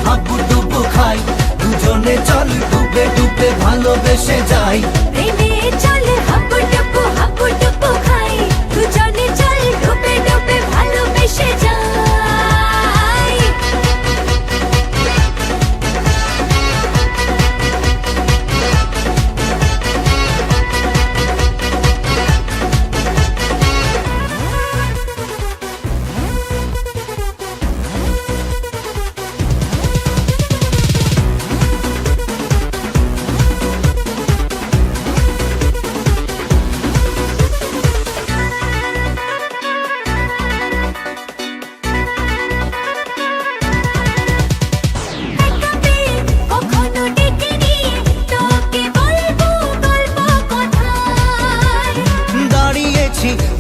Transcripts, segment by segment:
হাবুডুবু খাই, দুজনে চল ডুবে ডুবে ভালোবেসে যাই। প্রেমে চল হাবুডুবু খাই, দুজনে চল ডুবে ডুবে ভালোবেসে যাই।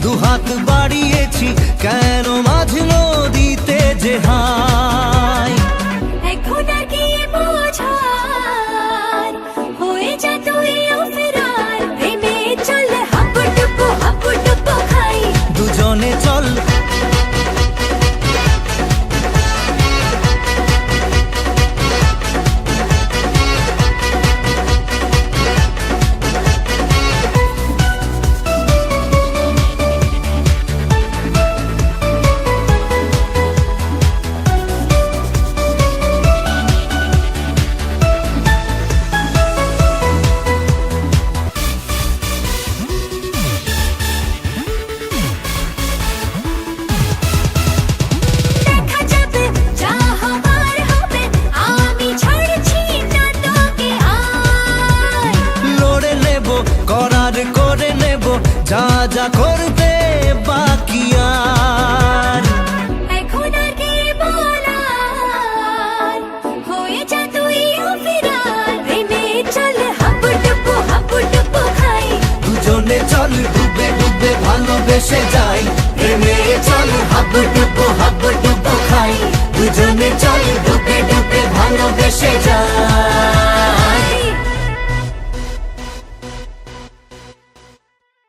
দুহাত বাড়িয়েছি কেন মাঝ নদীতে যে হাই। এখন আর কি বোঝার হয়ে যা তুই ফেরার। প্রেমে চল হাবুডুবু খাই, দুজনে চল করে নেব যা যা করতে বাকি আর। এখন আর কি বলার হয়ে যা তুই ফেরার। প্রেমে চল হাবুডুবু খাই, দুজনে চল ডুবে ডুবে ভালোবেসে যাই। প্রেমে চল হাবুডুবু খাই, দুজনে চল ডুবে ডুবে ভালোবেসে যাই।